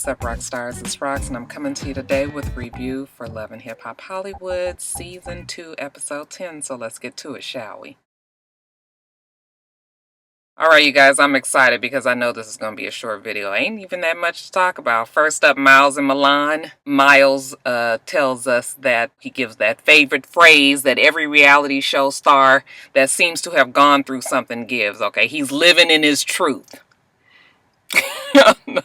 What's up, Roxstars? It's Rox, and I'm coming to you today with a review for Love and Hip Hop Hollywood Season 2, Episode 10. So let's get to it, shall we? Alright, you guys, I'm excited because I know this is going to be a short video. Ain't even that much to talk about. First up, Miles and Milan. Miles tells us that he gives that favorite phrase that every reality show star that seems to have gone through something gives, okay? He's living in his truth. No,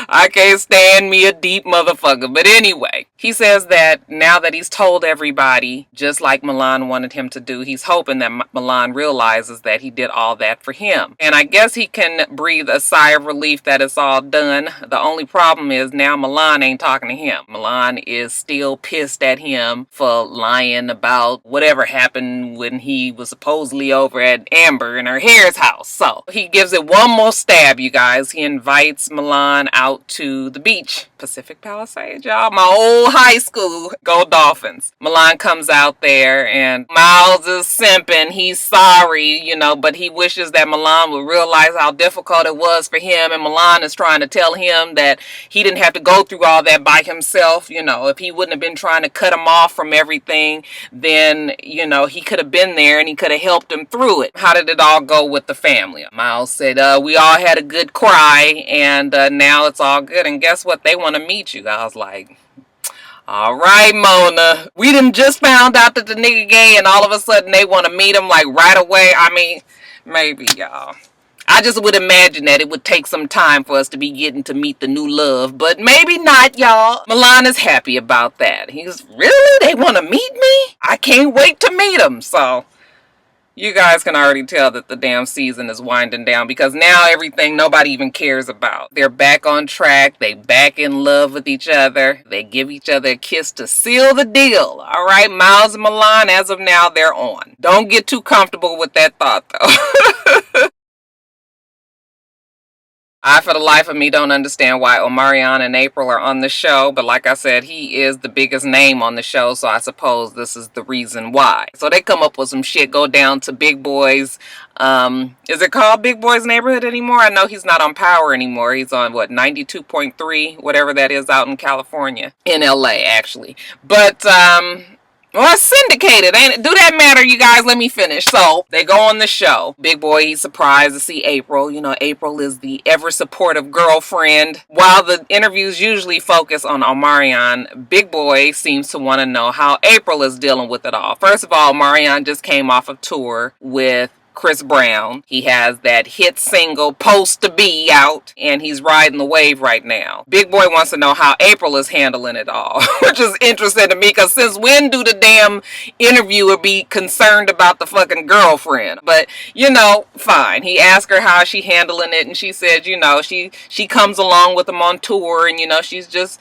I can't stand me a deep motherfucker. But anyway, he says that now that he's told everybody, just like Milan wanted him to do, he's hoping that Milan realizes that he did all that for him. And I guess he can breathe a sigh of relief that it's all done. The only problem is now Milan ain't talking to him. Milan is still pissed at him for lying about whatever happened when he was supposedly over at Amber and her hair's house. So he gives it one more stab, you guys. He invites Milan out to the beach. Pacific Palisades, y'all. My old high school. Go Dolphins. Milan comes out there and Miles is simping. He's sorry, you know, but he wishes that Milan would realize how difficult it was for him. And Milan is trying to tell him that he didn't have to go through all that by himself. You know, if he wouldn't have been trying to cut him off from everything, then, you know, he could have been there and he could have helped him through it. How did it all go with the family? Miles said, we all had a good cry and now it's all good. And guess what? They want to meet you. I was like, all right, Mona. We done just found out that the nigga gay and all of a sudden they want to meet him like right away. I mean, maybe, y'all. I just would imagine that it would take some time for us to be getting to meet the new love, but maybe not, y'all. Milan is happy about that. He's, really? They want to meet me? I can't wait to meet them. So you guys can already tell that the damn season is winding down because now everything nobody even cares about. They're back on track. They back in love with each other. They give each other a kiss to seal the deal. All right, Miles and Milan, as of now, they're on. Don't get too comfortable with that thought, though. I, for the life of me, don't understand why Omarion and April are on the show. But like I said, he is the biggest name on the show. So I suppose this is the reason why. So they come up with some shit, go down to Big Boy's. Is it called Big Boy's Neighborhood anymore? I know he's not on Power anymore. He's on, what, 92.3, whatever that is out in California. In LA, actually. But, well, it's syndicated, ain't it? Do that matter, you guys? Let me finish. So, they go on the show. Big Boy, he's surprised to see April. You know, April is the ever-supportive girlfriend. While the interviews usually focus on Omarion, Big Boy seems to want to know how April is dealing with it all. First of all, Omarion just came off of tour with Chris Brown. He has that hit single Supposed to Be out and he's riding the wave right now. Big Boy wants to know how April is handling it all, which is interesting to me because since when do the damn interviewer be concerned about the fucking girlfriend? But you know, fine. He asked her how she handling it and she said, you know, she comes along with him on tour and you know, she's just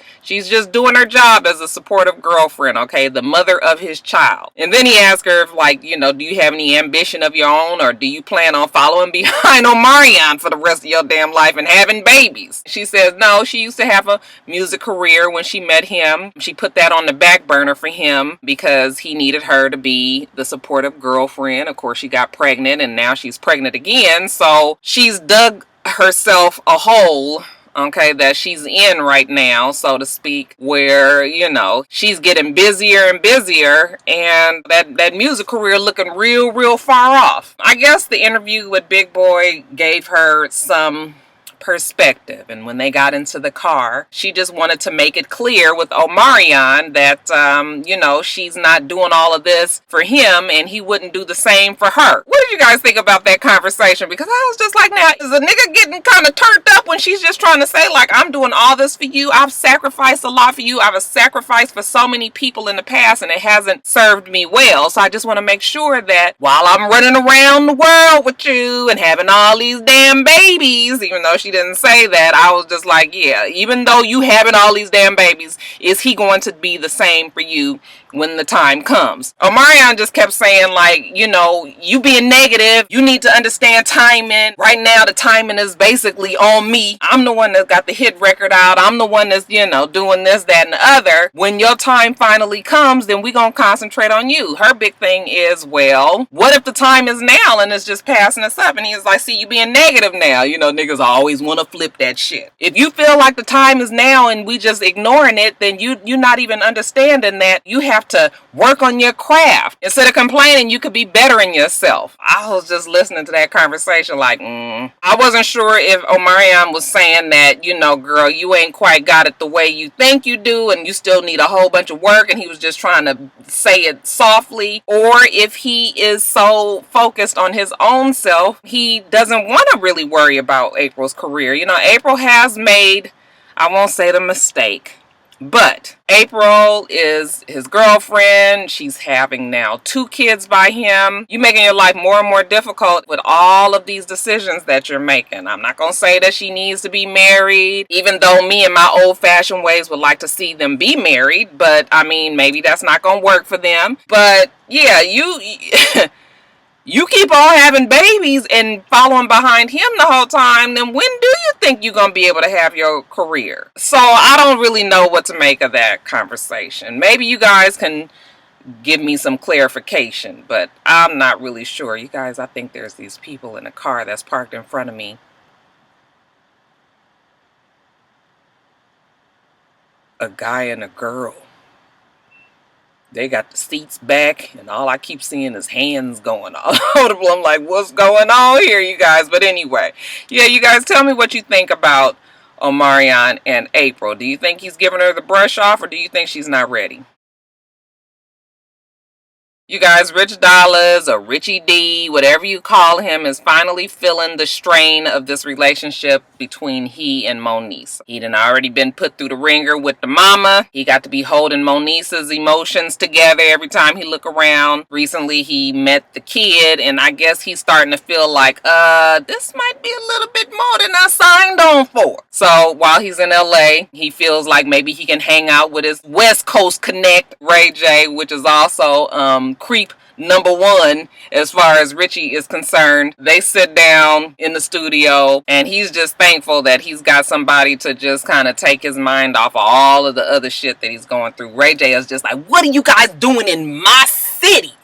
doing her job as a supportive girlfriend, okay, the mother of his child. And then he asked her if, like, you know, do you have any ambition of your own? Or do you plan on following behind Omarion for the rest of your damn life and having babies? She says no, she used to have a music career when she met him. She put that on the back burner for him because he needed her to be the supportive girlfriend. Of course, she got pregnant and now she's pregnant again. So she's dug herself a hole, okay, that she's in right now, so to speak, where, you know, she's getting busier and busier and that music career looking real far off. I guess the interview with Big Boy gave her some perspective, and when they got into the car, she just wanted to make it clear with Omarion that you know, she's not doing all of this for him and he wouldn't do the same for her. What did you guys think about that conversation? Because I was just like, now is a nigga getting kind of turned up when she's just trying to say, like, I'm doing all this for you, I've sacrificed a lot for you, I've sacrificed for so many people in the past and it hasn't served me well, so I just want to make sure that while I'm running around the world with you and having all these damn babies, even though she didn't say that, I was just like, yeah, even though you having all these damn babies, is he going to be the same for you when the time comes. Omarion just kept saying, like, you know, you being negative, you need to understand timing. Right now, the timing is basically on me. I'm the one that got the hit record out. I'm the one that's, you know, doing this, that, and the other. When your time finally comes, then we gonna concentrate on you. Her big thing is, well, what if the time is now and it's just passing us up? And he's like, see, you being negative now. You know, niggas always want to flip that shit. If you feel like the time is now and we just ignoring it, then you're not even understanding that you have to work on your craft. Instead of complaining, you could be bettering yourself. I was just listening to that conversation like, I wasn't sure if Omarion was saying that, you know, girl, you ain't quite got it the way you think you do and you still need a whole bunch of work, and he was just trying to say it softly, or if he is so focused on his own self, he doesn't want to really worry about April's career. You know, April has made, I won't say the mistake, but April is his girlfriend. She's having now 2 kids by him. You're making your life more and more difficult with all of these decisions that you're making. I'm not going to say that she needs to be married, even though me and my old-fashioned ways would like to see them be married. But, I mean, maybe that's not going to work for them. But, yeah, you keep on having babies and following behind him the whole time, then when do you think you're going to be able to have your career? So I don't really know what to make of that conversation. Maybe you guys can give me some clarification, but I'm not really sure. You guys, I think there's these people in a car that's parked in front of me. A guy and a girl. They got the seats back, and all I keep seeing is hands going all over the place. I'm like, what's going on here, you guys? But anyway, yeah, you guys tell me what you think about Omarion and April. Do you think he's giving her the brush off, or do you think she's not ready? You guys, Rich Dollaz or Richie D, whatever you call him, is finally feeling the strain of this relationship between he and Moniece. He done already been put through the ringer with the mama. He got to be holding Moniece's emotions together every time he look around. Recently, he met the kid, and I guess he's starting to feel like, this might be a little bit more than I signed on for. So while he's in LA, he feels like maybe he can hang out with his West Coast connect, Ray J, which is also, creep number 1 as far as Richie is concerned. They sit down in the studio, and he's just thankful that he's got somebody to just kind of take his mind off of all of the other shit that he's going through. Ray J is just like, what are you guys doing in my city?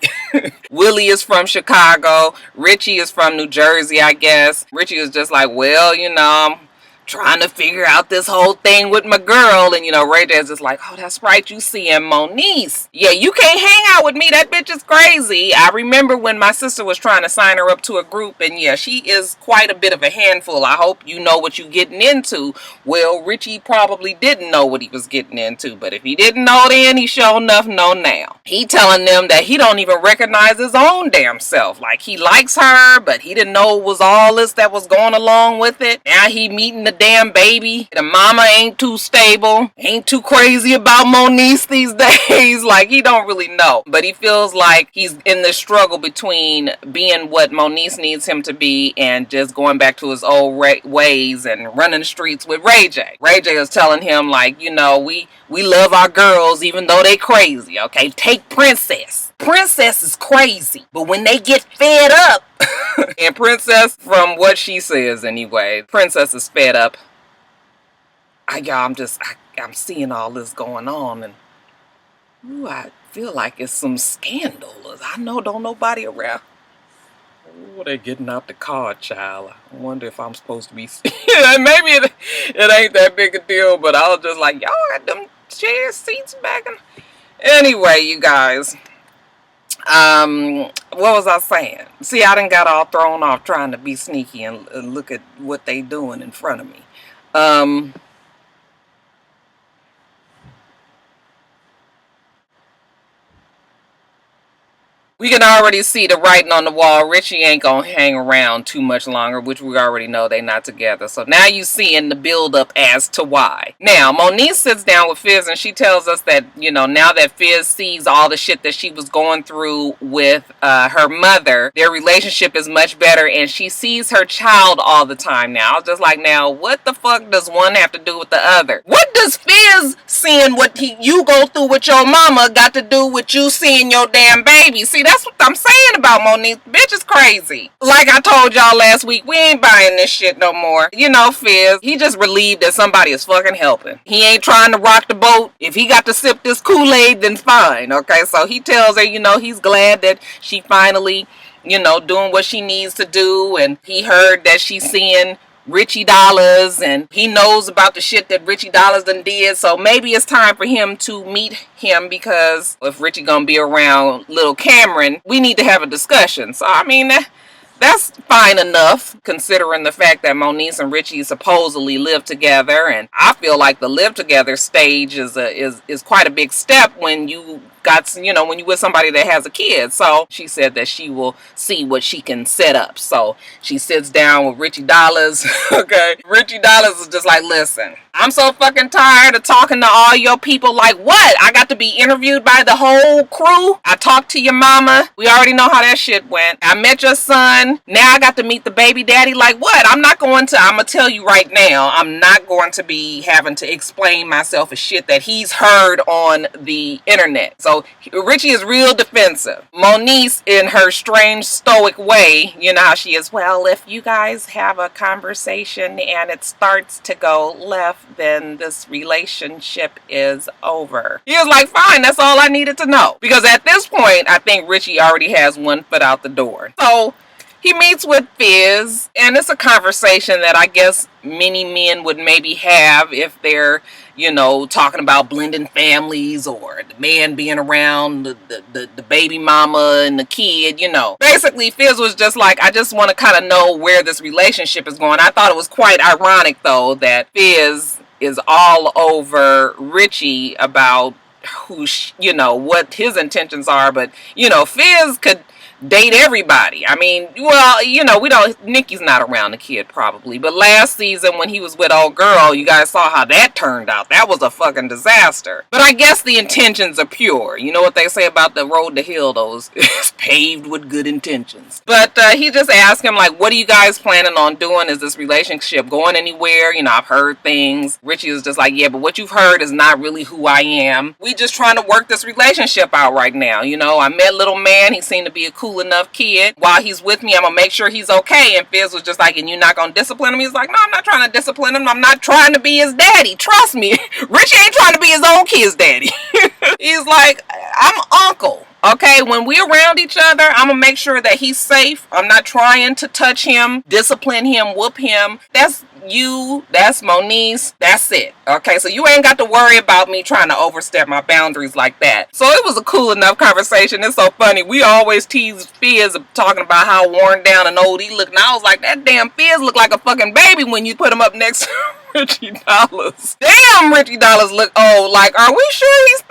Willie is from Chicago. Richie is from New Jersey, I guess. Richie is just like, well, you know, I'm trying to figure out this whole thing with my girl. And, you know, Ray J is just like, oh, that's right, you seeing Moniece. Yeah, you can't hang out with me. That bitch is crazy. I remember when my sister was trying to sign her up to a group, and yeah, she is quite a bit of a handful. I hope you know what you're getting into. Well, Richie probably didn't know what he was getting into, but if he didn't know then, he sure enough know now. He telling them that he don't even recognize his own damn self. Like, he likes her, but he didn't know it was all this that was going along with it. Now he meeting the damn baby. The mama ain't too stable, ain't too crazy about Moniece these days. Like, he don't really know, but he feels like he's in this struggle between being what Moniece needs him to be and just going back to his old ways and running the streets with Ray J. Ray J is telling him, like, you know, we love our girls even though they crazy. Okay, take Princess. Princess is crazy, but when they get fed up, and Princess, from what she says anyway, Princess is fed up. I'm seeing all this going on, and ooh, I feel like it's some scandal. I know don't nobody around. Oh, they're getting out the car, child. I wonder if I'm supposed to be. Maybe it ain't that big a deal, but I was just like, y'all got them chair seats back. Anyway, you guys. What was I saying? See, I done got all thrown off trying to be sneaky and look at what they doing in front of me. we can already see the writing on the wall. Richie ain't gonna hang around too much longer, which we already know they not together. So now you seeing the build up as to why. Now, Monique sits down with Fizz and she tells us that, you know, now that Fizz sees all the shit that she was going through with her mother, their relationship is much better and she sees her child all the time now. I was just like, now, what the fuck does one have to do with the other? What does Fizz seeing what you go through with your mama got to do with you seeing your damn baby? See, that's what I'm saying about Monique. Bitch is crazy. Like I told y'all last week, we ain't buying this shit no more. You know, Fizz, he just relieved that somebody is fucking helping. He ain't trying to rock the boat. If he got to sip this Kool-Aid, then fine. Okay, so he tells her, you know, he's glad that she finally, you know, doing what she needs to do. And he heard that she's seeing Richie Dollaz and he knows about the shit that Richie Dollaz done did. So maybe it's time for him to meet him, because if Richie gonna be around little Cameron, we need to have a discussion. So I mean, that's fine enough, considering the fact that Monique and Richie supposedly live together, and I feel like the live together stage is quite a big step when you got, you know, when you with somebody that has a kid. So she said that she will see what she can set up. So she sits down with Richie Dollaz. Okay, Richie Dollaz is just like, listen, I'm so fucking tired of talking to all your people. Like, what? I got to be interviewed by the whole crew? I talked to your mama. We already know how that shit went. I met your son. Now I got to meet the baby daddy. Like, what? I'm going to tell you right now, I'm not going to be having to explain myself for shit that he's heard on the internet. So Richie is real defensive. Monique, in her strange stoic way, you know how she is, well, if you guys have a conversation and it starts to go left, then this relationship is over. He was like, fine, that's all I needed to know. Because at this point, I think Richie already has one foot out the door. So he meets with Fizz, and it's a conversation that I guess many men would maybe have if they're, you know, talking about blending families, or the man being around the baby mama and the kid, you know. Basically, Fizz was just like, I just want to kind of know where this relationship is going. I thought it was quite ironic, though, that Fizz is all over Richie about who, you know, what his intentions are. But, you know, Fizz could date everybody. I mean, well, you know, Nikki's not around the kid probably, but last season when he was with old girl, you guys saw how that turned out. That was a fucking disaster. But I guess the intentions are pure. You know what they say about the road to hell, those is paved with good intentions. But he just asked him, like, what are you guys planning on doing? Is this relationship going anywhere? You know, I've heard things. Richie was just like, yeah, but what you've heard is not really who I am. We just trying to work this relationship out right now. You know, I met little man. He seemed to be a cool enough kid. While he's with me, I'm gonna make sure he's okay. And Fizz was just like, and you're not gonna discipline him? He's like, no, I'm not trying to discipline him. I'm not trying to be his daddy. Trust me. Richie ain't trying to be his own kid's daddy. He's like, I'm uncle. Okay, when we're around each other, I'm gonna make sure that he's safe. I'm not trying to touch him, discipline him, whoop him. That's you, that's Monique, that's it. Okay, so you ain't got to worry about me trying to overstep my boundaries like that. So it was a cool enough conversation. It's so funny. We always tease Fizz talking about how worn down and old he looked. And I was like, that damn Fizz looked like a fucking baby when you put him up next to Richie Dollaz. Damn, Richie Dollaz look old. Like, are we sure he's 38,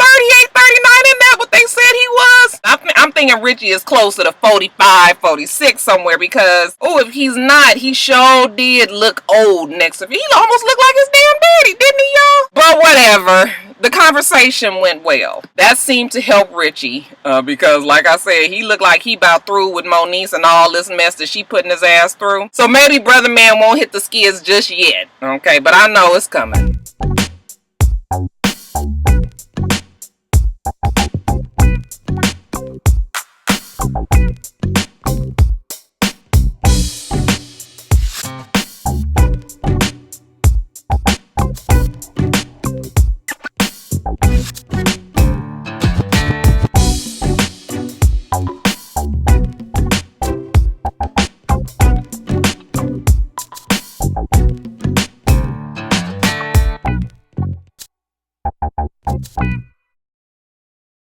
39? Isn't that what they said he was? I'm thinking Richie is closer to 45, 46 somewhere, because, oh, if he's not, he sure did look old next to him. He almost looked like his damn daddy, didn't he, y'all? But whatever. The conversation went well. That seemed to help Richie, because, like I said, he looked like he about through with Monique and all this mess that she putting his ass through. So maybe Brother Man won't hit the skids just yet, okay? But I know it's coming.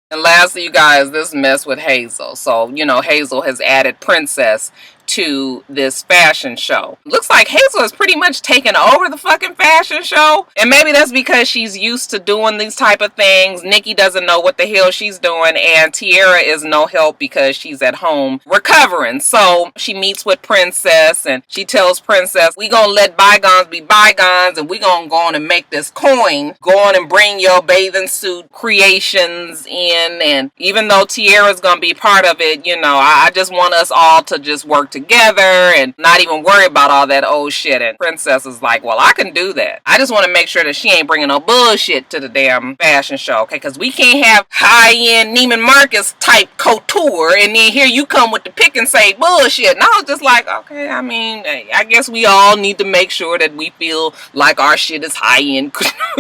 And lastly, you guys, this mess with Hazel. So, you know, Hazel has added Princess to this fashion show. Looks like Hazel has pretty much taken over the fucking fashion show. And maybe that's because she's used to doing these type of things. Nikki doesn't know what the hell she's doing. And Tiara is no help because she's at home recovering. So she meets with Princess and she tells Princess, we gonna let bygones be bygones and we gonna go on and make this coin. Go on and bring your bathing suit creations in. And even though Tiara's gonna be part of it, you know, I just want us all to just work together and not even worry about all that old shit. And Princess is like, well, I can do that. I just want to make sure that she ain't bringing no bullshit to the damn fashion show, okay? Because we can't have high-end Neiman Marcus type couture and then here you come with the pick and say bullshit. And I was just like, okay, I mean, I guess we all need to make sure that we feel like our shit is high-end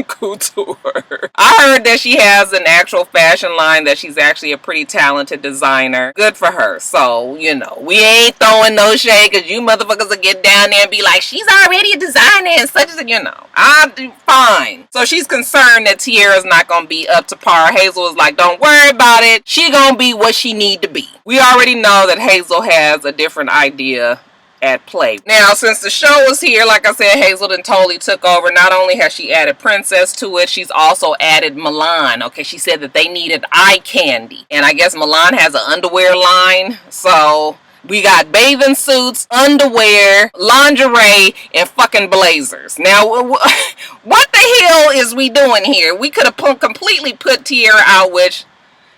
couture. I heard that she has an actual fashion line, that she's actually a pretty talented designer. Good for her. So, you know, we ain't throwing no shade because you motherfuckers will get down there and be like, she's already a designer and such as, you know, I'll do fine. So she's concerned that Tiara's not going to be up to par. Hazel is like, don't worry about it. She going to be what she need to be. We already know that Hazel has a different idea at play. Now, since the show was here, like I said, Hazel done totally took over. Not only has she added Princess to it, she's also added Milan. Okay, she said that they needed eye candy. And I guess Milan has an underwear line. So we got bathing suits, underwear, lingerie, and fucking blazers. Now, what the hell is we doing here? We could have completely put Tiara out, which,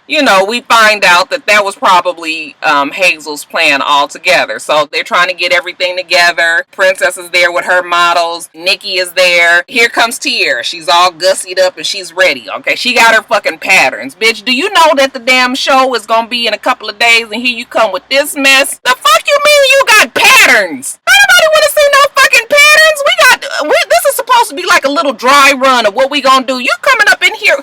you know, we find out that that was probably Hazel's plan altogether. So they're trying to get everything together. Princess is there with her models. Nikki is there. Here comes Tiara. She's all gussied up and she's ready. Okay, she got her fucking patterns. Bitch, do you know that the damn show is gonna be in a couple of days and here you come with this mess? The fuck you mean you got patterns? Anybody wanna see no fucking patterns? This is supposed to be like a little dry run of what we gonna do. You coming up in here.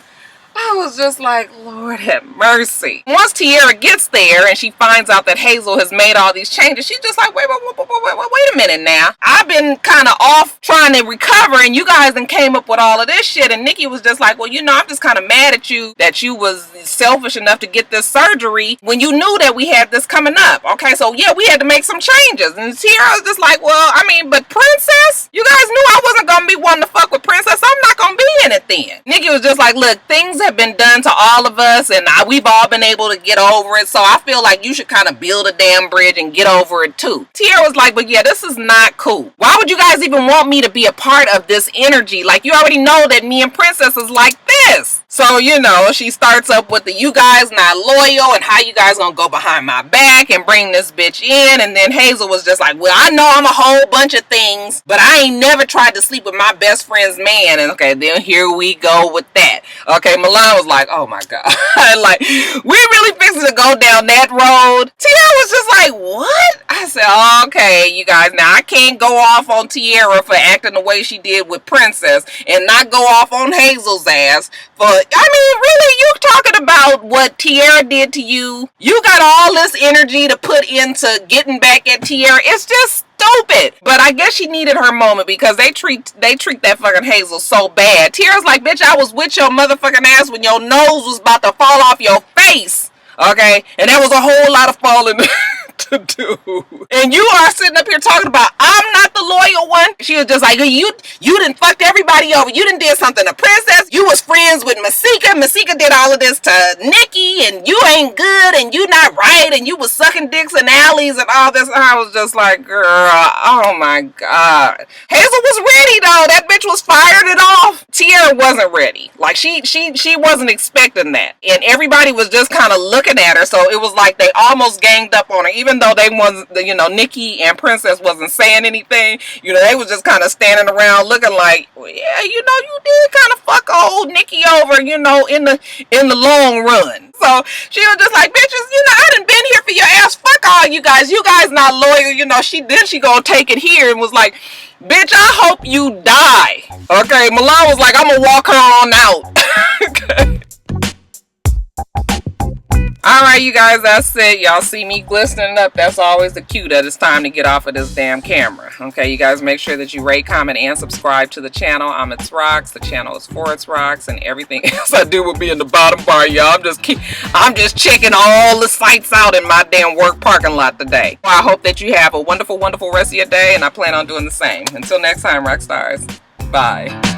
I was just like, Lord have mercy. Once Tiara gets there and she finds out that Hazel has made all these changes, she's just like, wait a minute now. I've been kind of off trying to recover and you guys then came up with all of this shit. And Nikki was just like, well, you know, I'm just kind of mad at you that you was selfish enough to get this surgery when you knew that we had this coming up. Okay, so yeah, we had to make some changes. And Tiara was just like, well, I mean, but Princess, you guys knew I wasn't going to be wanting to fuck with Princess. I'm not going to be in it then. Nikki was just like, look, things have been done to all of us and we've all been able to get over it, so I feel like you should kind of build a damn bridge and get over it too. Tiara was like, but yeah, this is not cool. Why would you guys even want me to be a part of this energy? Like, you already know that me and Princess is like this. So, you know, she starts up with the you guys not loyal and how you guys gonna go behind my back and bring this bitch in. And then Hazel was just like, well, I know I'm a whole bunch of things, but I ain't never tried to sleep with my best friend's man. And okay, then here we go with that. Okay, Milan was like, oh my God. Like, we really fixing to go down that road. Tiara was just like, what? I said, oh, okay, you guys, now I can't go off on Tiara for acting the way she did with Princess and not go off on Hazel's ass for, I mean, really, you talking about what Tiara did to you? You got all this energy to put into getting back at Tiara. It's just stupid. But I guess she needed her moment because they treat that fucking Hazel so bad. Tiara's like, bitch, I was with your motherfucking ass when your nose was about to fall off your face. Okay? And there was a whole lot of falling to do. And you are sitting up here talking about I'm not the loyal one. She was just like, you done fucked everybody over. You done did something to Princess. You was friends with Masika. Masika did all of this to Nikki and you ain't good and you not right and you was sucking dicks in alleys and all this. And I was just like, girl, oh my God. Hazel was ready though. That bitch was fired it off. Tiara wasn't ready. Like she wasn't expecting that. And everybody was just kind of looking at her. So it was like they almost ganged up on her. Even though they wasn't, you know, Nikki and Princess wasn't saying anything, you know, they was just kind of standing around looking like, well, yeah, you know, you did kind of fuck old Nikki over, you know, in the long run. So she was just like, bitches, you know, I done been here for your ass. Fuck all you guys. You guys not loyal. You know, she gonna take it here and was like, bitch, I hope you die. Okay, Milan was like, I'm gonna walk her on out. Okay. Alright, you guys, that's it. Y'all see me glistening up. That's always the cue that it's time to get off of this damn camera. Okay, you guys make sure that you rate, comment, and subscribe to the channel. I'm itsrox. The channel is for itsrox, and everything else I do will be in the bottom bar, y'all. I'm just checking all the sites out in my damn work parking lot today. I hope that you have a wonderful, wonderful rest of your day, and I plan on doing the same. Until next time, Roxstars. Bye.